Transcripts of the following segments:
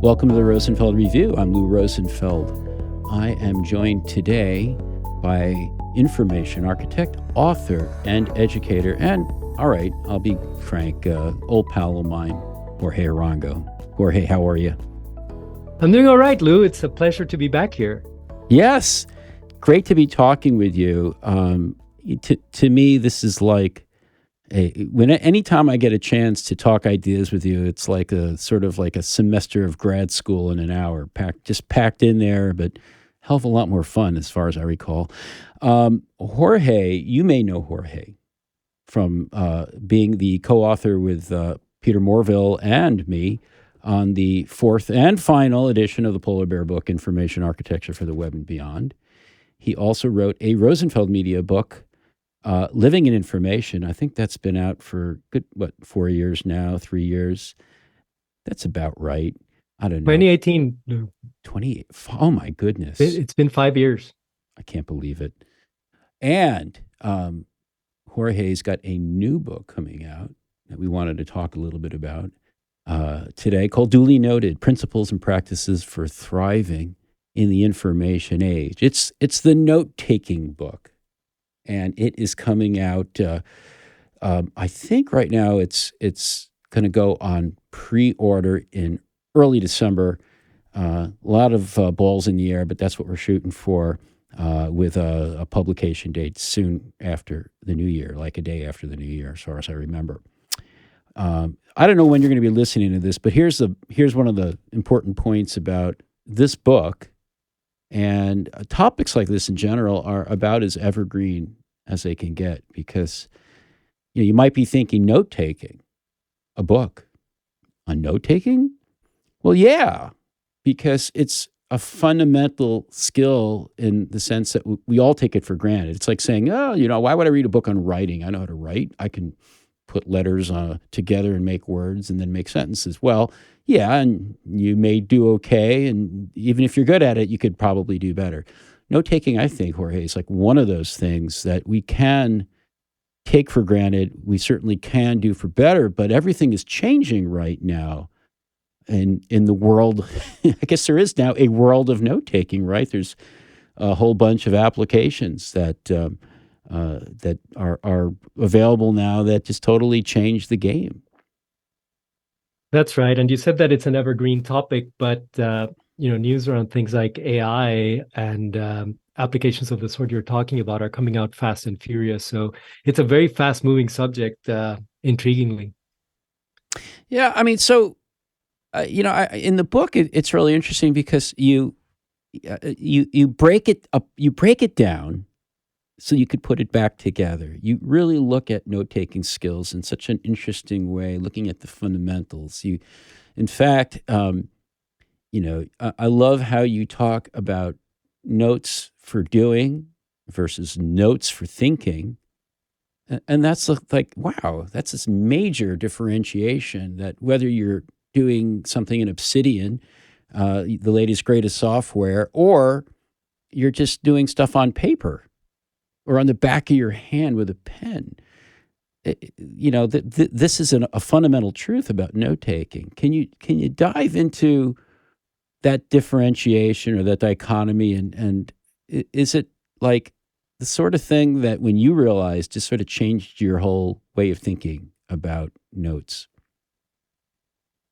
Welcome to the Rosenfeld Review. I'm Lou Rosenfeld. I am joined today by information architect, author, and educator, and, all right, I'll be frank, old pal of mine, Jorge Arango. Jorge, how are you? I'm doing all right, Lou. It's a pleasure to be back here. Yes, great to be talking with you. To me, this is like anytime I get a chance to talk ideas with you, it's like a sort of like a semester of grad school in an hour, packed in there, but hell of a lot more fun as far as I recall. Jorge, you may know Jorge from being the co-author with Peter Morville and me on the fourth and final edition of the Polar Bear book, Information Architecture for the Web and Beyond. He also wrote a Rosenfeld Media book, Living in Information. I think that's been out for 4 years now, 3 years. That's about right. I don't know. 2018. Lou. 28. Oh my goodness. It's been 5 years. I can't believe it. And Jorge's got a new book coming out that we wanted to talk a little bit about today, called Duly Noted, Principles and Practices for Thriving in the Information Age. It's the note-taking book, and it is coming out, I think right now it's going to go on pre-order in early December. A lot of balls in the air, but that's what we're shooting for, with a publication date soon after the new year, like a day after the new year, as far as I remember. I don't know when you're going to be listening to this, but here's one of the important points about this book. And topics like this in general are about as evergreen as they can get, because you might be thinking note-taking, a book on note-taking? Well, yeah, because it's a fundamental skill in the sense that we all take it for granted. It's like saying, why would I read a book on writing? I know how to write. I can put letters together and make words and then make sentences. Well, yeah, and you may do okay, and even if you're good at it, you could probably do better. Note-taking, I think, Jorge, is like one of those things that we can take for granted. We certainly can do for better, but everything is changing right now. And in the world, I guess there is now a world of note-taking, right? There's a whole bunch of applications that that are available now that just totally change the game. That's right. And you said that it's an evergreen topic, but news around things like AI and applications of the sort you're talking about are coming out fast and furious. So it's a very fast-moving subject, intriguingly. Yeah, I mean, so in the book, it's really interesting because you break it up, you break it down so you could put it back together. You really look at note-taking skills in such an interesting way, looking at the fundamentals. In fact, I love how you talk about notes for doing versus notes for thinking. And that's like, wow, that's this major differentiation, that whether you're doing something in Obsidian, the latest, greatest software, or you're just doing stuff on paper or on the back of your hand with a pen. This is a fundamental truth about note-taking. Can you dive into that differentiation or that dichotomy, and is it like the sort of thing that when you realized just sort of changed your whole way of thinking about notes?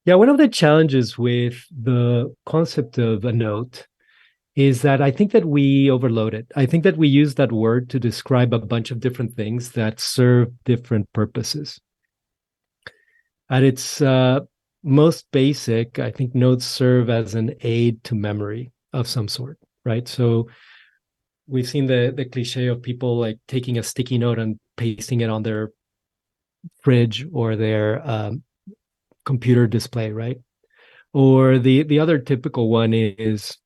Yeah, one of the challenges with the concept of a note is that I think that we overload it. I think that we use that word to describe a bunch of different things that serve different purposes. At its most basic, I think notes serve as an aid to memory of some sort, right? So we've seen the cliche of people like taking a sticky note and pasting it on their fridge or their computer display, right? Or the other typical one is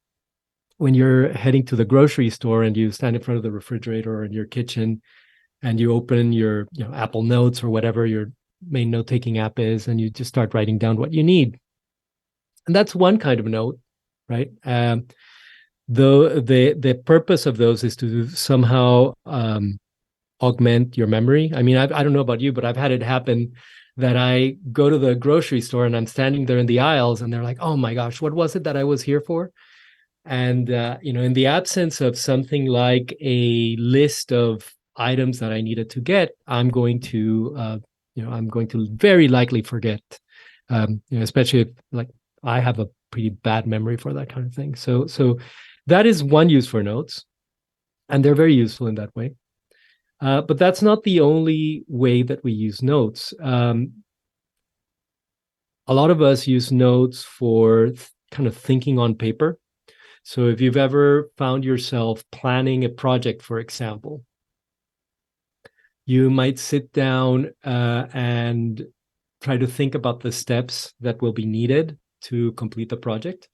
when you're heading to the grocery store and you stand in front of the refrigerator or in your kitchen and you open your Apple Notes or whatever your main note-taking app is, and you just start writing down what you need. And that's one kind of note, right? The purpose of those is to somehow augment your memory. I mean, I don't know about you, but I've had it happen that I go to the grocery store and I'm standing there in the aisles and they're like, oh my gosh, what was it that I was here for? And, in the absence of something like a list of items that I needed to get, I'm going to very likely forget, especially if like I have a pretty bad memory for that kind of thing. So that is one use for notes, and they're very useful in that way. But that's not the only way that we use notes. A lot of us use notes for kind of thinking on paper. So if you've ever found yourself planning a project, for example, you might sit down and try to think about the steps that will be needed to complete the project.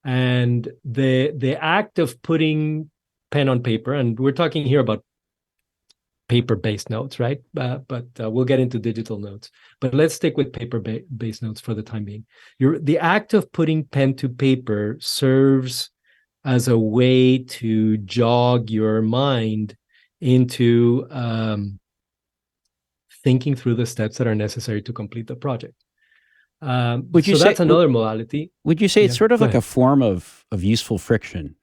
And the act of putting pen on paper, and we're talking here about paper-based notes, right? But we'll get into digital notes. But let's stick with paper-based notes for the time being. The act of putting pen to paper serves as a way to jog your mind into thinking through the steps that are necessary to complete the project. So that's another modality. Would you say it's sort of like a form of useful friction?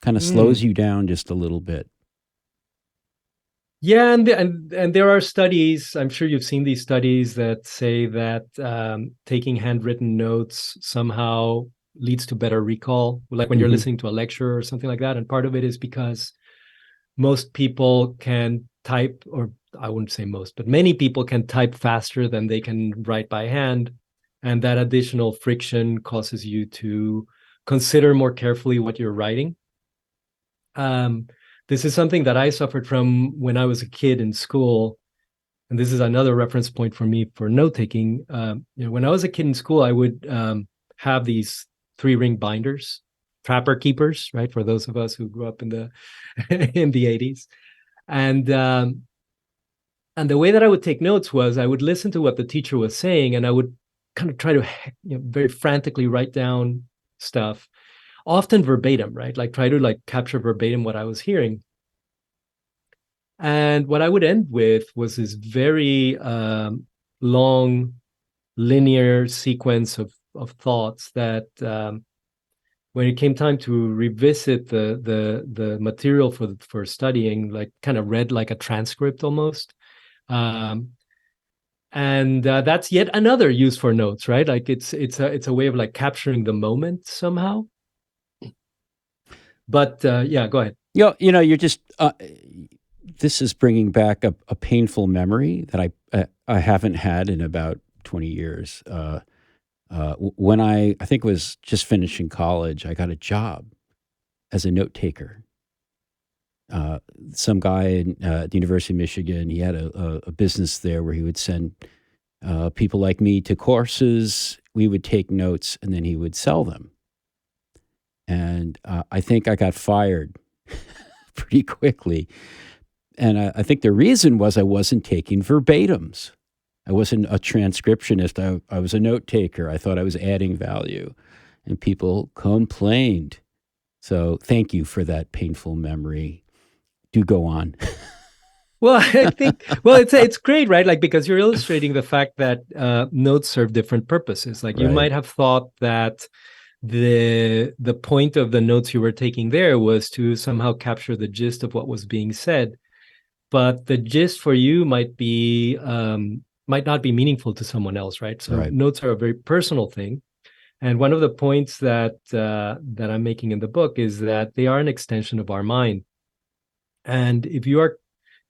Kind of slows you down just a little bit. Yeah, and there are studies, I'm sure you've seen these studies that say that taking handwritten notes somehow leads to better recall, like when you're listening to a lecture or something like that. And part of it is because most people can type, or I wouldn't say most, but many people can type faster than they can write by hand. And that additional friction causes you to consider more carefully what you're writing. This is something that I suffered from when I was a kid in school. And this is another reference point for me for note-taking. When I was a kid in school, I would have these 3-ring binders, trapper keepers, right? For those of us who grew up in the in the 80s. And the way that I would take notes was I would listen to what the teacher was saying, and I would kind of try to very frantically write down stuff, often verbatim, right? Like try to capture verbatim what I was hearing. And what I would end with was this very long linear sequence of thoughts that when it came time to revisit the material for studying, like kind of read like a transcript almost. And that's yet another use for notes, right? Like it's a way of like capturing the moment somehow. But yeah, go ahead. You're just this is bringing back a painful memory that I haven't had in about 20 years. When I think it was just finishing college, I got a job as a note taker. Some guy at the University of Michigan, he had a business there where he would send people like me to courses. We would take notes and then he would sell them. And I think I got fired pretty quickly. And I think the reason was I wasn't taking verbatims. I wasn't a transcriptionist. I was a note taker. I thought I was adding value. And people complained. So thank you for that painful memory. Do go on. Well, I think, it's great, right? Like, because you're illustrating the fact that notes serve different purposes. Like you might have thought that the point of the notes you were taking there was to somehow capture the gist of what was being said. But the gist for you might not be meaningful to someone else, right? So notes are a very personal thing. And one of the points that I'm making in the book is that they are an extension of our mind. And if you are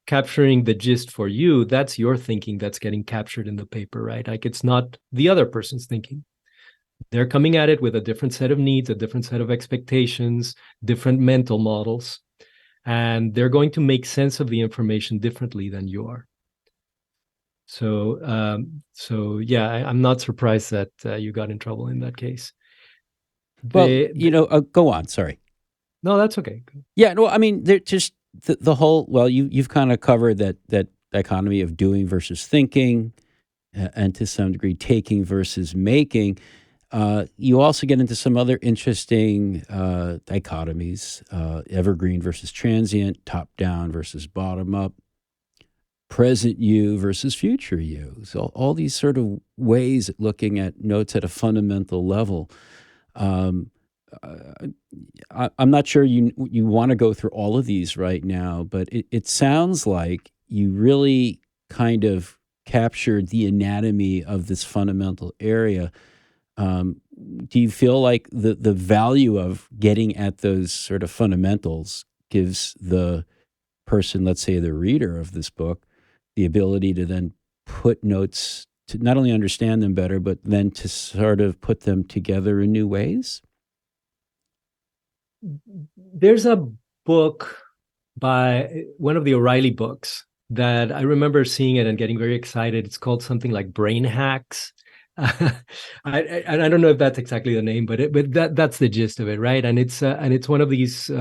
capturing the gist for you, that's your thinking that's getting captured in the paper, right? Like it's not the other person's thinking. They're coming at it with a different set of needs, a different set of expectations, different mental models, and they're going to make sense of the information differently than you are. So yeah, I'm not surprised that you got in trouble in that case. Go on. Sorry. No, that's okay. Yeah, no, I mean, they're just the whole. Well, you've kind of covered that dichotomy of doing versus thinking, and to some degree, taking versus making. You also get into some other interesting dichotomies: evergreen versus transient, top down versus bottom up, present you versus future you. So all these sort of ways at looking at notes at a fundamental level. Um, I'm not sure you want to go through all of these right now, but it sounds like you really kind of captured the anatomy of this fundamental area. Do you feel like the value of getting at those sort of fundamentals gives the person, let's say the reader of this book, the ability to then put notes to not only understand them better, but then to sort of put them together in new ways? There's a book by one of the O'Reilly books that I remember seeing it and getting very excited. It's called something like Brain Hacks. I don't know if that's exactly the name, but that's the gist of it, right? And it's one of these.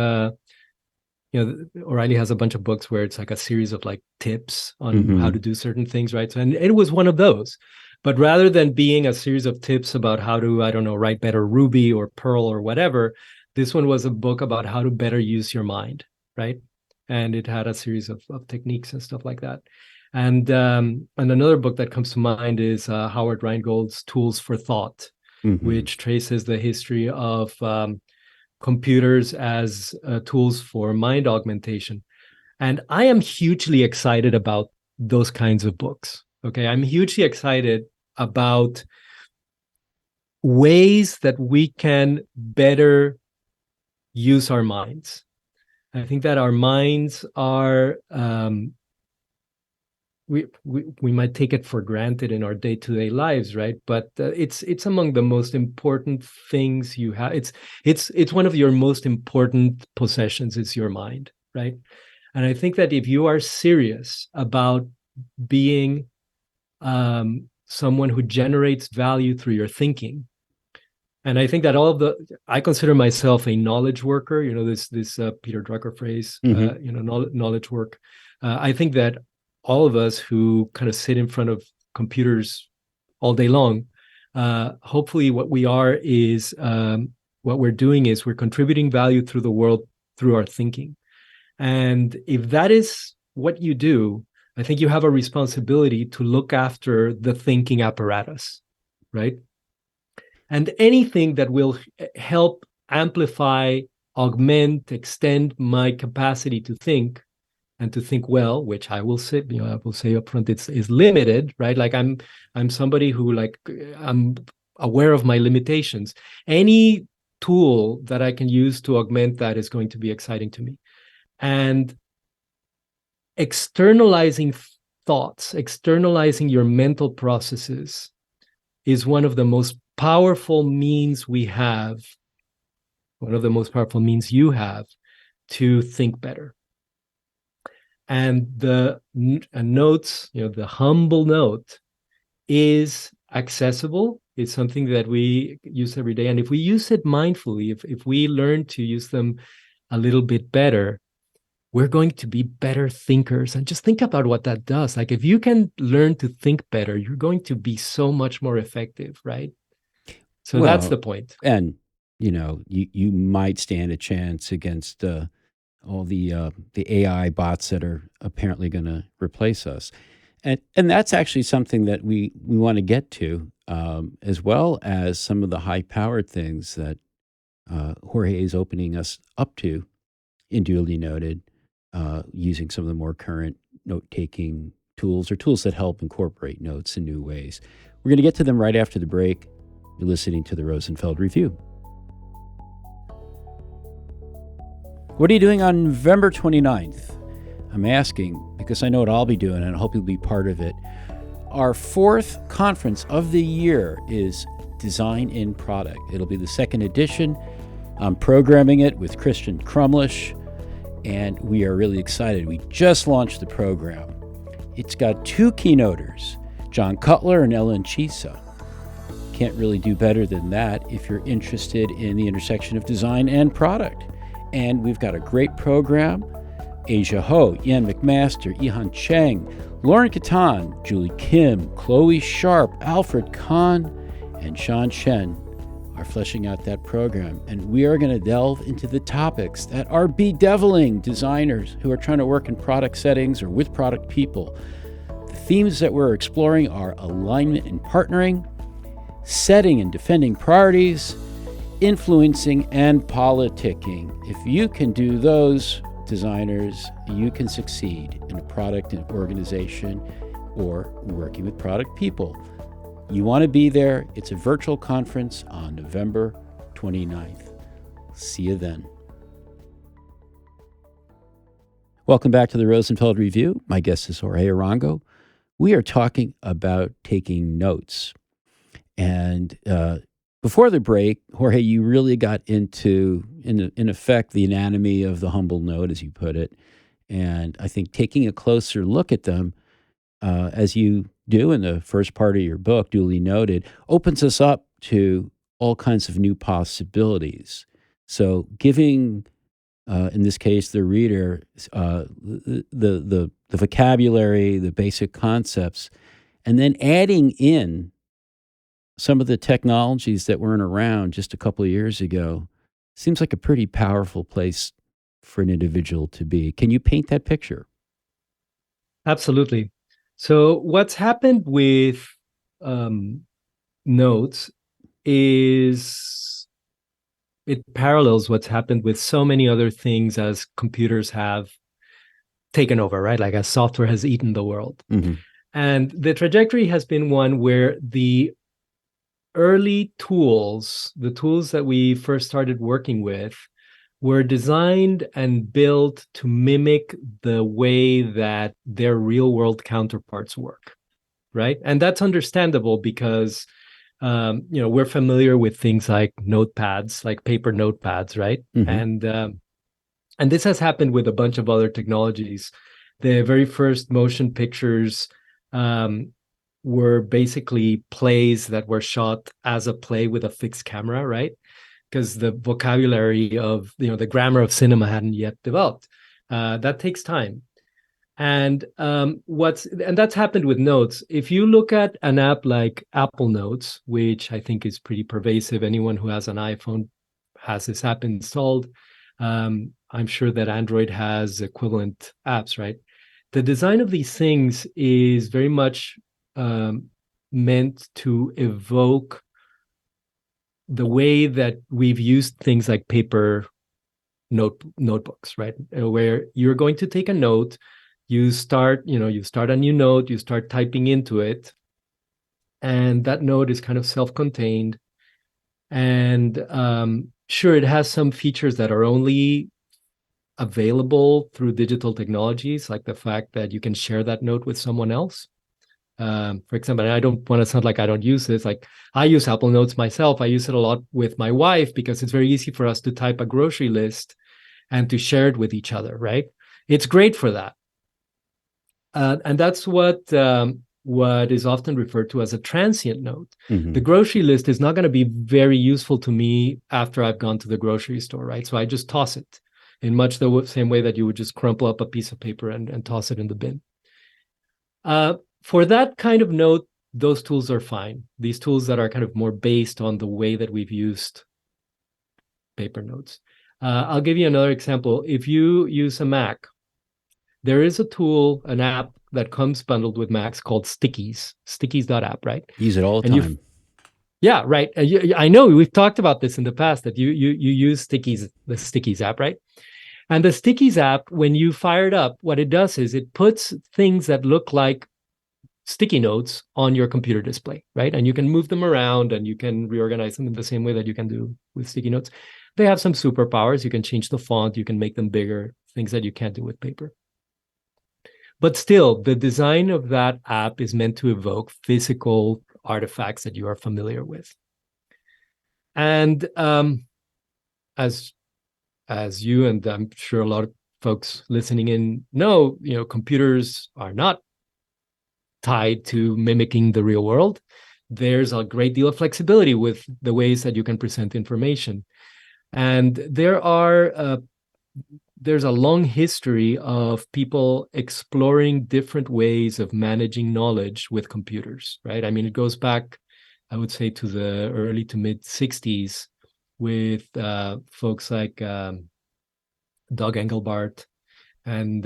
O'Reilly has a bunch of books where it's like a series of like tips on how to do certain things, right? So, and it was one of those. But rather than being a series of tips about how to, I don't know, write better Ruby or Perl or whatever, this one was a book about how to better use your mind, right? And it had a series of techniques and stuff like that. And another book that comes to mind is Howard Rheingold's Tools for Thought, which traces the history of computers as tools for mind augmentation. And I am hugely excited about those kinds of books. Okay, I'm hugely excited about ways that we can better use our minds. I think that our minds are we might take it for granted in our day-to-day lives, right? But it's among the most important things you have. It's one of your most important possessions. It's your mind, right? And I think that if you are serious about being someone who generates value through your thinking, and I think that I consider myself a knowledge worker. This Peter Drucker phrase, knowledge work. I think that all of us who kind of sit in front of computers all day long, hopefully what we're doing is we're contributing value through the world through our thinking. And if that is what you do, I think you have a responsibility to look after the thinking apparatus, right? And anything that will help amplify, augment, extend my capacity to think and to think well, which I will say up front, is limited, right? Like I'm somebody who I'm aware of my limitations. Any tool that I can use to augment that is going to be exciting to me. And externalizing thoughts, externalizing your mental processes is one of the most powerful means we have, one of the most powerful means you have to think better. And the notes, the humble note is accessible. It's something that we use every day. And if we use it mindfully, if we learn to use them a little bit better, we're going to be better thinkers. And just think about what that does. Like if you can learn to think better, you're going to be so much more effective, right? So that's the point. And, you might stand a chance against all the AI bots that are apparently going to replace us. And that's actually something that we want to get to, as well as some of the high-powered things that Jorge is opening us up to in Duly Noted, using some of the more current note-taking tools or tools that help incorporate notes in new ways. We're going to get to them right after the break. You're listening to the Rosenfeld Review. What are you doing on November 29th? I'm asking because I know what I'll be doing, and I hope you'll be part of it. Our fourth conference of the year is Design in Product. It'll be the second edition. I'm programming it with Christian Crumlish, and we are really excited. We just launched the program. It's got two keynoters, John Cutler and Ellen Chisa. Can't really do better than that if you're interested in the intersection of design and product. And we've got a great program. Asia Ho, Ian McMaster, Ihan Cheng, Lauren Catan, Julie Kim, Chloe Sharp, Alfred Kahn, and Sean Shen are fleshing out that program. And we are going to delve into the topics that are bedeviling designers who are trying to work in product settings or with product people. The themes that we're exploring are alignment and partnering, setting and defending priorities, influencing and politicking. If you can do those, designers, you can succeed in a product and organization or working with product people. You want to be there. It's a virtual conference on November 29th. See you then. Welcome back to the Rosenfeld Review. My guest is Jorge Arango. We are talking about taking notes. And before the break, Jorge, you really got into, in effect, the anatomy of the humble note, as you put it. And I think taking a closer look at them, as you do in the first part of your book, Duly Noted, opens us up to all kinds of new possibilities. So giving, in this case, the reader, the vocabulary, the basic concepts, and then adding in some of the technologies that weren't around just a couple of years ago, seems like a pretty powerful place for an individual to be. Can you paint that picture? Absolutely. So what's happened with notes is it parallels what's happened with so many other things as computers have taken over, right? Like as software has eaten the world. Mm-hmm. And the trajectory has been one where the early tools, the tools that we first started working with, were designed and built to mimic the way that their real world counterparts work, right? And that's understandable because we're familiar with things like notepads, like paper notepads, right? Mm-hmm. And this has happened with a bunch of other technologies. The very first motion pictures were basically plays that were shot as a play with a fixed camera, right? Because the vocabulary of the grammar of cinema hadn't yet developed. That takes time. And that's happened with notes. If you look at an app like Apple Notes, which I think is pretty pervasive, anyone who has an iPhone has this app installed. I'm sure that Android has equivalent apps, right? The design of these things is very much meant to evoke the way that we've used things like paper notebooks, right? Where you're going to take a note, you start a new note, you start typing into it, and that note is kind of self-contained. And sure, it has some features that are only available through digital technologies, like the fact that you can share that note with someone else. For example, and I don't want to sound like I don't use this. Like I use Apple Notes myself. I use it a lot with my wife because it's very easy for us to type a grocery list and to share it with each other, right? It's great for that. And that's what is often referred to as a transient note. Mm-hmm. The grocery list is not going to be very useful to me after I've gone to the grocery store, right? So I just toss it in much the same way that you would just crumple up a piece of paper and toss it in the bin. For that kind of note, those tools are fine. These tools that are kind of more based on the way that we've used paper notes. I'll give you another example. If you use a Mac, there is a tool, an app that comes bundled with Macs called Stickies, stickies.app, right? Use it all the time. Yeah, right. I know we've talked about this in the past that you use Stickies, the Stickies app, right? And the Stickies app, when you fire it up, what it does is it puts things that look like sticky notes on your computer display, right? And you can move them around and you can reorganize them in the same way that you can do with sticky notes. They have some superpowers. You can change the font, you can make them bigger, things that you can't do with paper. But still, the design of that app is meant to evoke physical artifacts that you are familiar with. And as you and I'm sure a lot of folks listening in know, computers are not tied to mimicking the real world. There's a great deal of flexibility with the ways that you can present information. And there's a long history of people exploring different ways of managing knowledge with computers, right? I mean, it goes back, I would say, to the early to mid 60s with folks like Doug Engelbart and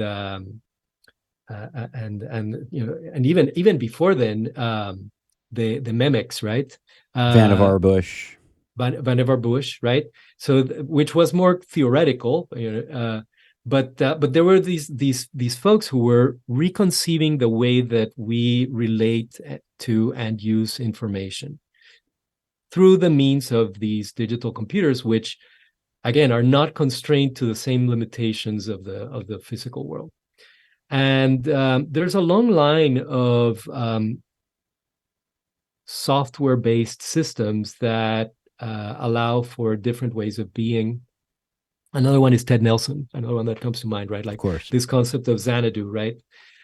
and even before then, the mimics, right? Vannevar Bush. Vannevar Bush, right? So, which was more theoretical, but there were these folks who were reconceiving the way that we relate to and use information through the means of these digital computers, which again are not constrained to the same limitations of the physical world. And there's a long line of software-based systems that allow for different ways of being. Another one is Ted Nelson, another one that comes to mind, right? Like, of course, this concept of Xanadu, right?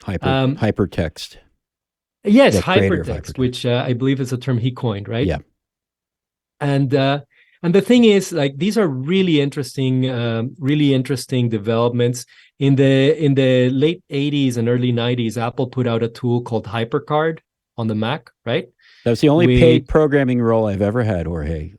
Hypertext. Yes, hypertext, which I believe is a term he coined, right? Yeah. And the thing is, like, these are really interesting developments. In the late 80s and early 90s, Apple put out a tool called HyperCard on the Mac, right? That was the only paid programming role I've ever had, Jorge.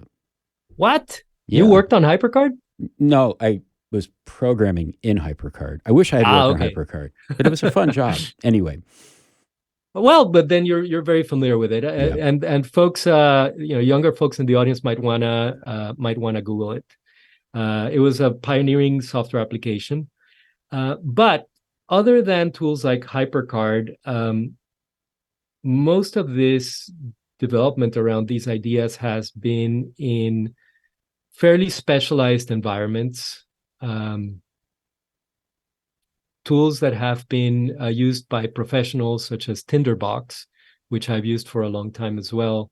What? Yeah. You worked on HyperCard? No, I was programming in HyperCard. I wish I had worked on HyperCard, but it was a fun job. Anyway. Well, but then you're very familiar with it, and folks, younger folks in the audience might wanna Google it. It was a pioneering software application, but other than tools like HyperCard, most of this development around these ideas has been in fairly specialized environments. Tools that have been used by professionals such as Tinderbox, which I've used for a long time as well,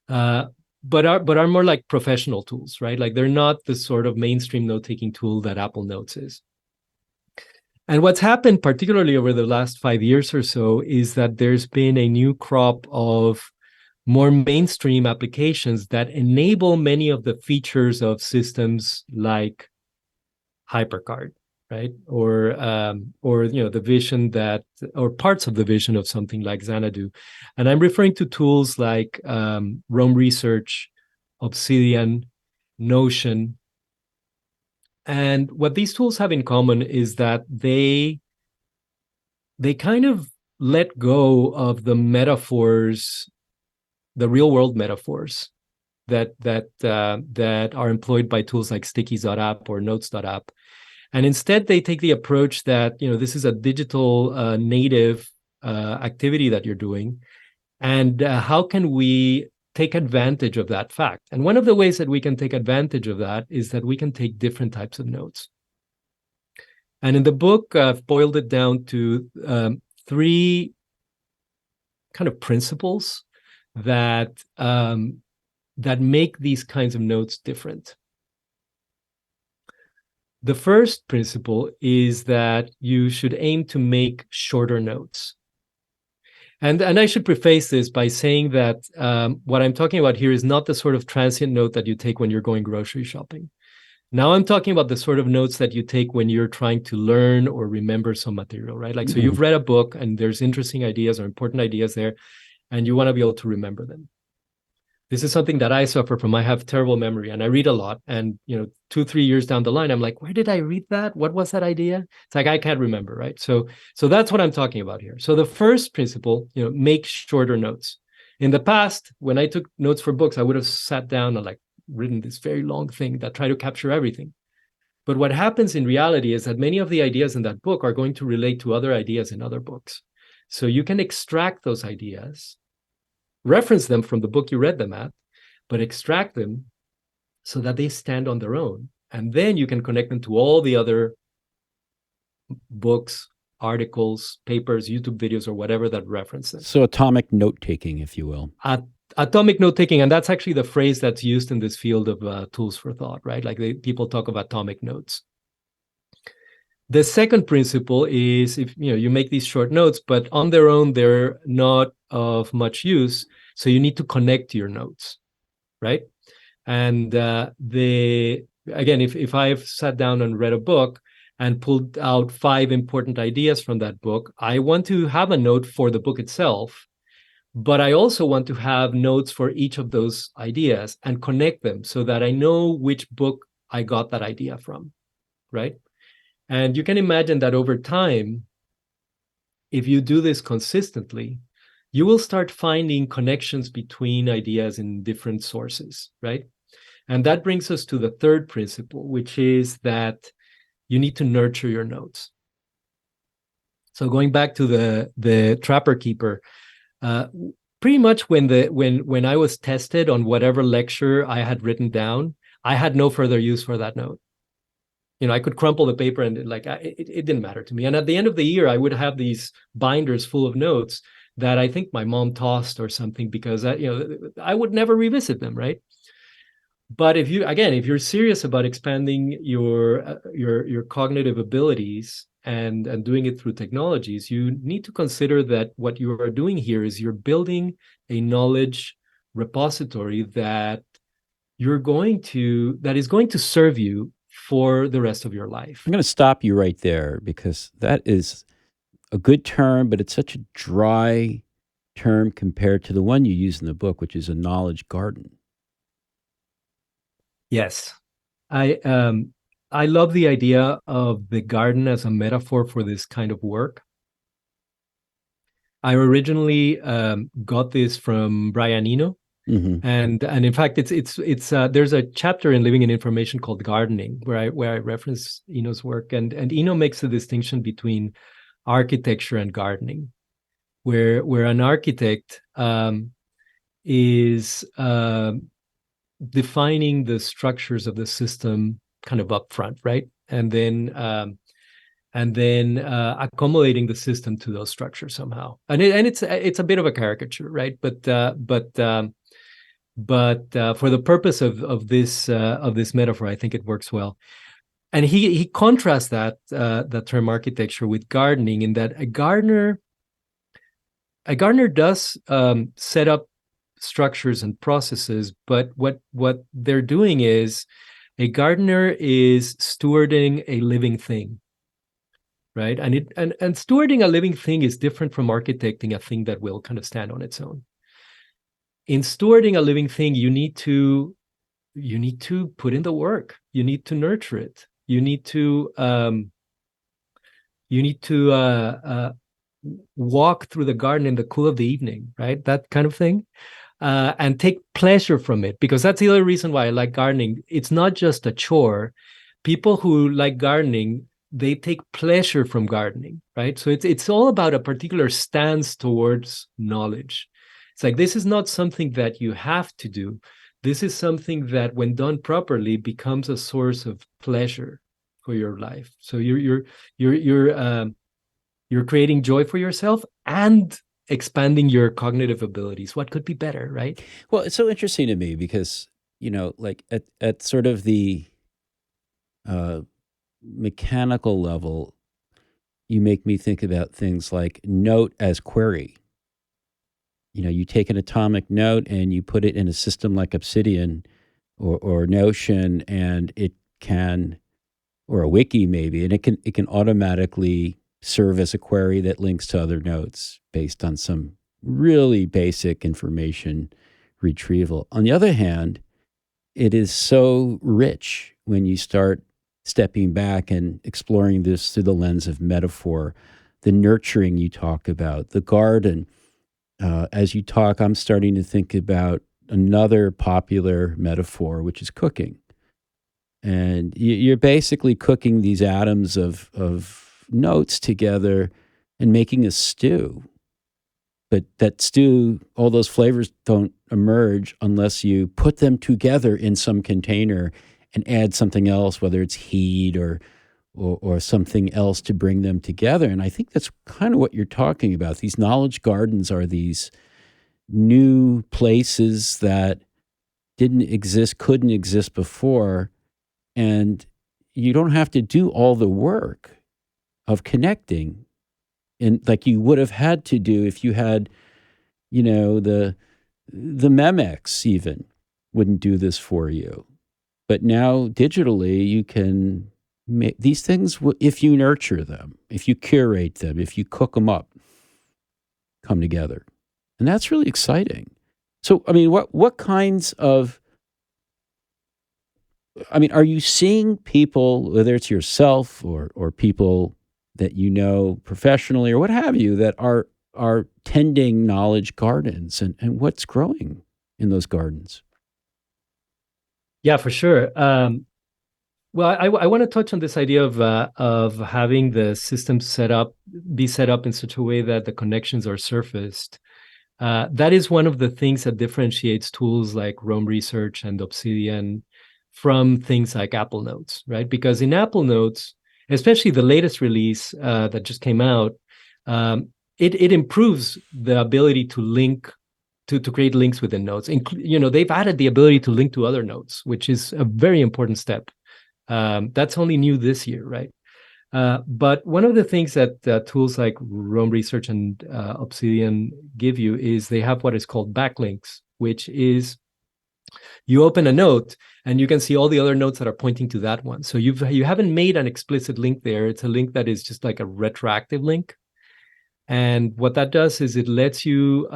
but are more like professional tools, right? Like, they're not the sort of mainstream note-taking tool that Apple Notes is. And what's happened, particularly over the last 5 years or so, is that there's been a new crop of more mainstream applications that enable many of the features of systems like HyperCard, right? Or the vision that, or parts of the vision of something like Xanadu. And I'm referring to tools like Rome Research, Obsidian, Notion. And what these tools have in common is that they kind of let go of the metaphors, the real world metaphors that are employed by tools like stickies.app or notes.app. And instead, they take the approach that, this is a digital native activity that you're doing. And how can we take advantage of that fact? And one of the ways that we can take advantage of that is that we can take different types of notes. And in the book, I've boiled it down to 3 kind of principles that make these kinds of notes different. The first principle is that you should aim to make shorter notes. And I should preface this by saying that what I'm talking about here is not the sort of transient note that you take when you're going grocery shopping. Now I'm talking about the sort of notes that you take when you're trying to learn or remember some material, right? Like, so you've read a book and there's interesting ideas or important ideas there, and you want to be able to remember them. This is something that I suffer from. I have terrible memory and I read a lot. And, 2-3 years down the line, I'm like, where did I read that? What was that idea? It's like, I can't remember, right? So that's what I'm talking about here. So the first principle, make shorter notes. In the past, when I took notes for books, I would have sat down and like written this very long thing that tried to capture everything. But what happens in reality is that many of the ideas in that book are going to relate to other ideas in other books. So you can extract those ideas, reference them from the book you read them at, but extract them so that they stand on their own. And then you can connect them to all the other books, articles, papers, YouTube videos, or whatever that reference them. So atomic note-taking, if you will. Atomic note-taking, and that's actually the phrase that's used in this field of tools for thought, right? Like, people talk of atomic notes. The second principle is, if you make these short notes, but on their own, they're not of much use. So you need to connect your notes, right? And again, if I've sat down and read a book and pulled out 5 important ideas from that book, I want to have a note for the book itself, but I also want to have notes for each of those ideas and connect them so that I know which book I got that idea from, right? And you can imagine that over time, if you do this consistently, you will start finding connections between ideas in different sources, right? And that brings us to the third principle, which is that you need to nurture your notes. So going back to the trapper keeper, pretty much when I was tested on whatever lecture I had written down, I had no further use for that note. I could crumple the paper and it didn't matter to me. And at the end of the year, I would have these binders full of notes that I think my mom tossed or something because I would never revisit them, right? But if you're serious about expanding your cognitive abilities and doing it through technologies, you need to consider that what you are doing here is you're building a knowledge repository that is going to serve you for the rest of your life. I'm going to stop you right there because that is a good term, but it's such a dry term compared to the one you use in the book, which is a knowledge garden. Yes. I love the idea of the garden as a metaphor for this kind of work. I originally got this from Brian Eno, and in fact, it's there's a chapter in Living in Information called Gardening where I reference Eno's work, and Eno makes a distinction between architecture and gardening, where an architect is defining the structures of the system kind of upfront, right? And then accommodating the system to those structures somehow. And it's a bit of a caricature, right? But for the purpose of this metaphor, I think it works well. And he contrasts that term architecture with gardening in that a gardener does set up structures and processes, but what they're doing is a gardener is stewarding a living thing, right? And stewarding a living thing is different from architecting a thing that will kind of stand on its own. In stewarding a living thing, you need to put in the work. You need to nurture it. You need to walk through the garden in the cool of the evening, right? That kind of thing. And take pleasure from it, because that's the other reason why I like gardening. It's not just a chore. People who like gardening, they take pleasure from gardening, right? So it's all about a particular stance towards knowledge. It's like, this is not something that you have to do. This is something that, when done properly, becomes a source of pleasure for your life. So you're creating joy for yourself and expanding your cognitive abilities. What could be better, right? Well, it's so interesting to me because, like at sort of the mechanical level, you make me think about things like note as query. You take an atomic note and you put it in a system like Obsidian or Notion, and it can, or a wiki maybe, and it can automatically serve as a query that links to other notes based on some really basic information retrieval. On the other hand, it is so rich when you start stepping back and exploring this through the lens of metaphor, the nurturing you talk about, the garden. As you talk, I'm starting to think about another popular metaphor, which is cooking. And you're basically cooking these atoms of notes together and making a stew. But that stew, all those flavors don't emerge unless you put them together in some container and add something else, whether it's heat or something else to bring them together. And I think that's kind of what you're talking about. These knowledge gardens are these new places that didn't exist, couldn't exist before. And you don't have to do all the work of connecting, and like you would have had to do if you had, the Memex even wouldn't do this for you. But now digitally, you can make these things, if you nurture them, if you curate them, if you cook them up, come together. And that's really exciting. So, what kinds of, are you seeing people, whether it's yourself or people that you know professionally or what have you that are tending knowledge gardens, and what's growing in those gardens? Yeah, for sure. Well, I want to touch on this idea of having the system be set up in such a way that the connections are surfaced. That is one of the things that differentiates tools like Roam Research and Obsidian from things like Apple Notes, right? Because in Apple Notes, especially the latest release that just came out, it improves the ability to link to create links within notes. They've added the ability to link to other notes, which is a very important step. That's only new this year, right? But one of the things that tools like Roam Research and Obsidian give you is they have what is called backlinks, which is you open a note and you can see all the other notes that are pointing to that one. So you haven't made an explicit link there. It's a link that is just like a retroactive link. And what that does is it lets you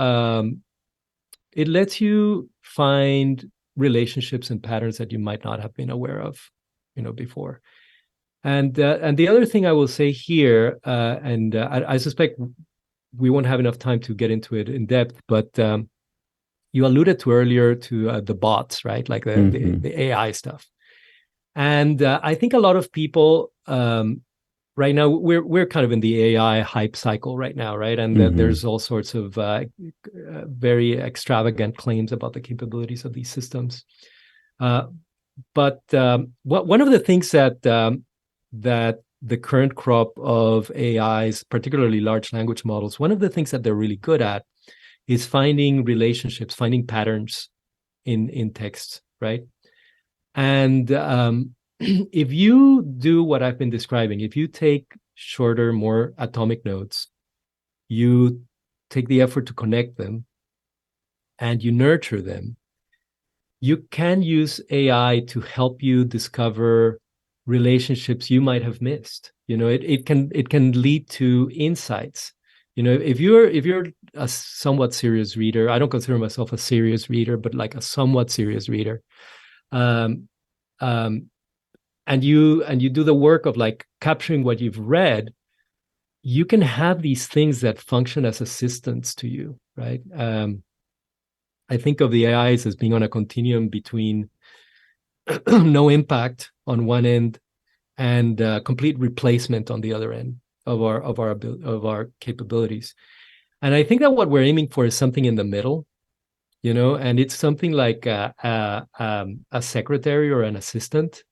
find relationships and patterns that you might not have been aware of, before. And the other thing I will say here, I suspect we won't have enough time to get into it in depth, but you alluded to earlier to the bots, right? Like the AI stuff. And I think a lot of people right now we're kind of in the AI hype cycle right now, right? And there's all sorts of very extravagant claims about the capabilities of these systems. But one of the things that the current crop of AIs, particularly large language models, one of the things that they're really good at is finding relationships, finding patterns in text, right? And if you do what I've been describing, if you take shorter, more atomic notes, you take the effort to connect them, and you nurture them, you can use AI to help you discover relationships you might have missed. It can lead to insights. If you're a somewhat serious reader, I don't consider myself a serious reader, but like a somewhat serious reader, and you do the work of like capturing what you've read, you can have these things that function as assistants to you, right? I think of the AIs as being on a continuum between no impact on one end and complete replacement on the other end of our capabilities. And I think that what we're aiming for is something in the middle, and it's something like a secretary or an assistant,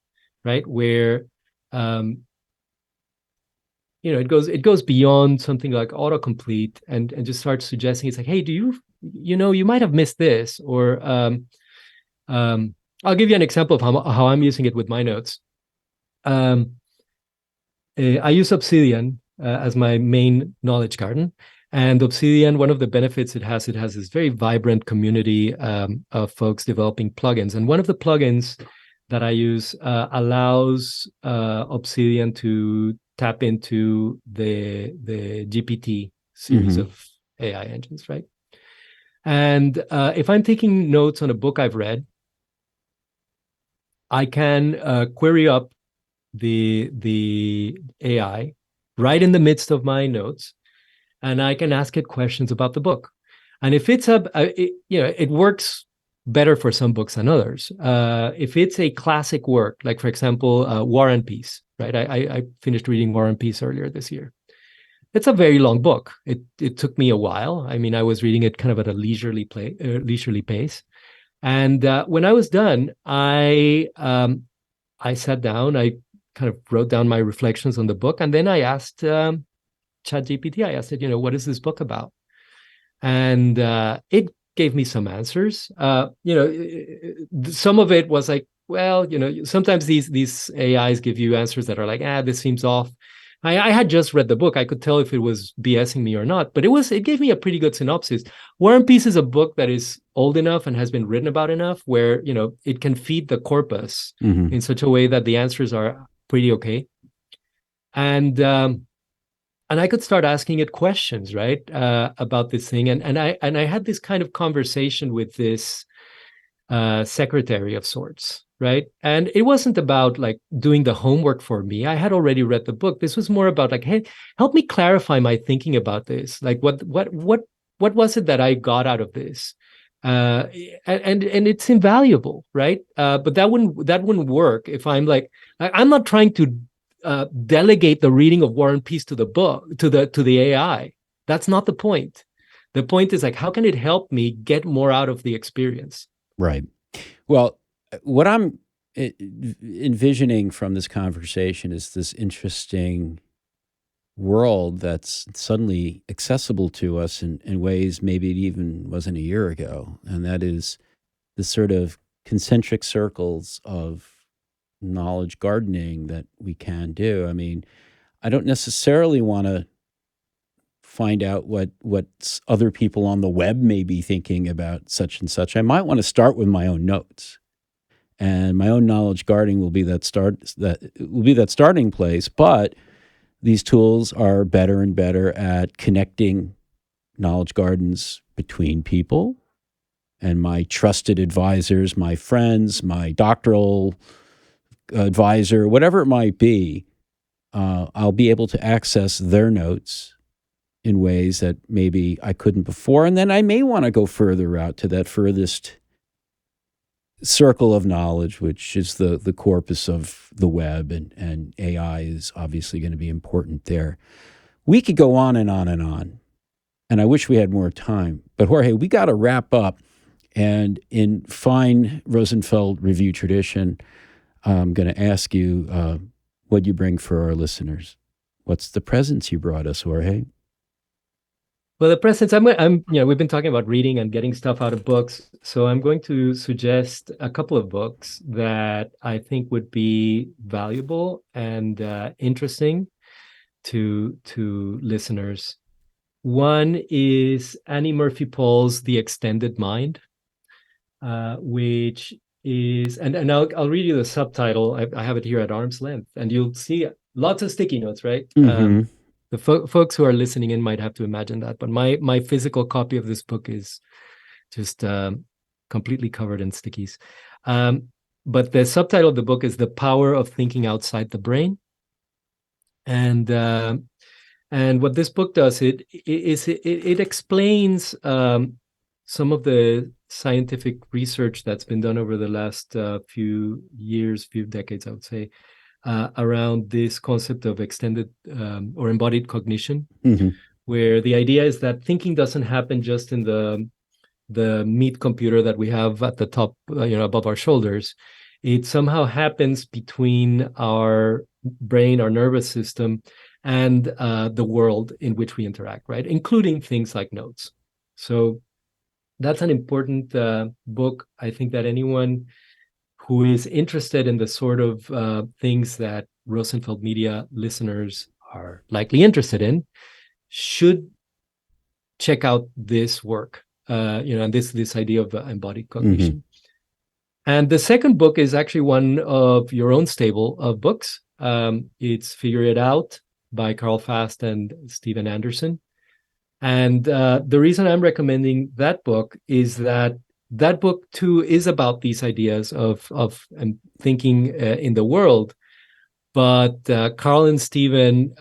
right? Where it goes beyond something like autocomplete and just starts suggesting, it's like, hey, you might have missed this, or I'll give you an example of how I'm using it with my notes. I use Obsidian as my main knowledge garden. And Obsidian, one of the benefits it has this very vibrant community of folks developing plugins. And one of the plugins that I use allows Obsidian to tap into the GPT series of AI engines, right? And if I'm taking notes on a book I've read, I can query up the AI right in the midst of my notes, and I can ask it questions about the book. And if it's it works better for some books than others. If it's a classic work, like for example, War and Peace, right? I finished reading War and Peace earlier this year. It's a very long book. It took me a while. I mean, I was reading it kind of at a leisurely pace. And when I was done, I sat down. I kind of wrote down my reflections on the book, and then I asked ChatGPT. I asked it, what is this book about? And it gave me some answers. Some of it was like, well, sometimes these AIs give you answers that are like, this seems off. I had just read the book. I could tell if it was BSing me or not, but it gave me a pretty good synopsis. War and Peace is a book that is old enough and has been written about enough where, it can feed the corpus in such a way that the answers are pretty okay. And I could start asking it questions, right, about this thing. And I had this kind of conversation with this secretary of sorts, right? And it wasn't about like doing the homework for me. I had already read the book. This was more about like, hey, help me clarify my thinking about this. Like, what was it that I got out of this? And it's invaluable, right? But that wouldn't work if I'm like, I'm not trying to delegate the reading of War and Peace to the book to the AI. That's not the point. The point is like, how can it help me get more out of the experience? Right. Well, what I'm envisioning from this conversation is this interesting world that's suddenly accessible to us in ways maybe it even wasn't a year ago. And that is the sort of concentric circles of knowledge gardening that we can do. I mean, I don't necessarily want to find out what other people on the web may be thinking about such and such. I might want to start with my own notes, and my own knowledge gardening will be that starting place. But these tools are better and better at connecting knowledge gardens between people, and my trusted advisors, my friends, my doctoral advisor, whatever it might be. I'll be able to access their notes in ways that maybe I couldn't before. And then I may want to go further out to that furthest circle of knowledge, which is the corpus of the web, and AI is obviously going to be important there. We could go on and on and on, and I wish we had more time. But Jorge, we got to wrap up. And in fine Rosenfeld review tradition, I'm going to ask you what you bring for our listeners. What's the presents you brought us, Jorge? Well, the presence we've been talking about reading and getting stuff out of books. So I'm going to suggest a couple of books that I think would be valuable and interesting to listeners. One is Annie Murphy Paul's The Extended Mind, which is, and I'll read you the subtitle. I have it here at arm's length, and you'll see lots of sticky notes, right? Mm-hmm. The folks who are listening in might have to imagine that, but my physical copy of this book is just completely covered in stickies. But the subtitle of the book is The Power of Thinking Outside the Brain. And what this book does, it explains some of the scientific research that's been done over the last few decades, I would say, around this concept of extended or embodied cognition, Mm-hmm. where the idea is that thinking doesn't happen just in the meat computer that we have at the top, above our shoulders. It somehow happens between our brain, our nervous system, and the world in which we interact, right? Including things like notes. So that's an important book. I think that anyone who is interested in the sort of things that Rosenfeld Media listeners are likely interested in should check out this work, and this idea of embodied cognition. Mm-hmm. And the second book is actually one of your own stable of books. It's Figure It Out by Carl Fast and Steven Anderson. And the reason I'm recommending that book is that book too is about these ideas of thinking in the world, but Carl and Steven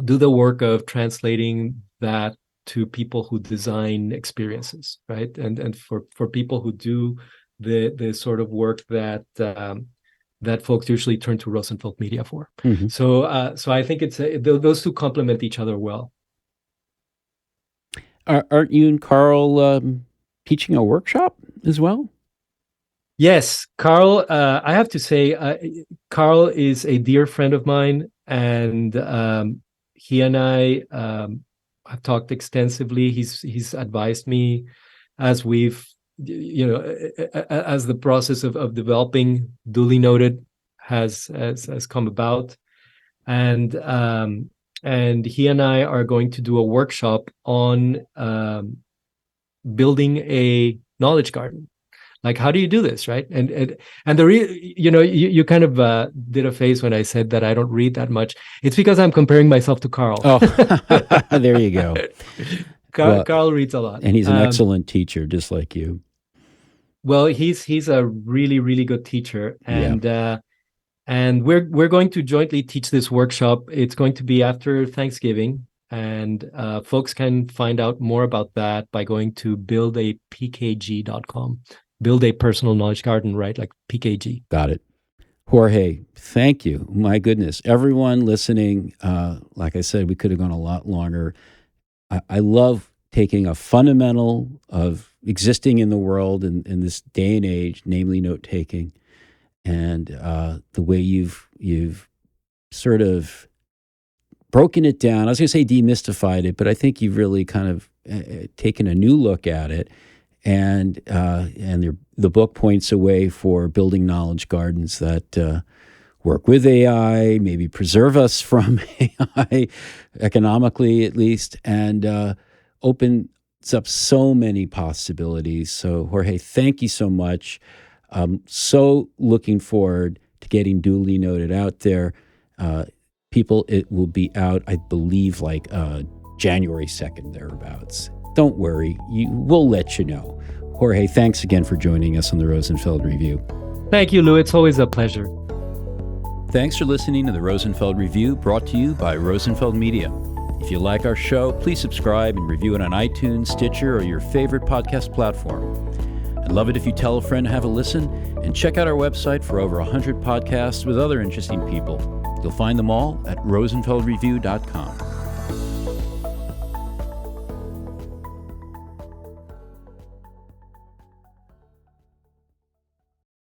do the work of translating that to people who design experiences, right? And for people who do the sort of work that that folks usually turn to Rosenfeld Media for. Mm-hmm. So I think those two complement each other well. Aren't you and Carl teaching a workshop as well? Yes, Carl. I have to say, Carl is a dear friend of mine, and he and I have talked extensively. He's advised me as we've, as the process of developing Duly Noted has come about, and he and I are going to do a workshop on building a knowledge garden. Like, how do you do this, right? And you kind of did a face when I said that I don't read that much. It's because I'm comparing myself to Carl. Oh, there you go. Carl reads a lot, and he's an excellent teacher, just like you. Well, he's a really, really good teacher, Yeah, and we're going to jointly teach this workshop. It's going to be after Thanksgiving, and folks can find out more about that by going to buildapkg.com. Build a personal knowledge garden, right? Like PKG. got it. Jorge, thank you. My goodness, everyone listening, like I said, we could have gone a lot longer. I love taking a fundamental of existing in the world in this day and age, namely note taking, and the way you've sort of broken it down. I was going to say demystified it, but I think you've really kind of taken a new look at it. And the book points a way for building knowledge gardens that work with AI, maybe preserve us from AI economically at least, and opens up so many possibilities. So Jorge, thank you so much. So looking forward to getting Duly Noted out there. People, it will be out, I believe, like January 2nd, thereabouts. Don't worry, we'll let you know. Jorge, thanks again for joining us on the Rosenfeld Review. Thank you, Lou. It's always a pleasure. Thanks for listening to the Rosenfeld Review, brought to you by Rosenfeld Media. If you like our show, please subscribe and review it on iTunes, Stitcher, or your favorite podcast platform. I'd love it if you tell a friend to have a listen, and check out our website for over 100 podcasts with other interesting people. You'll find them all at rosenfeldreview.com.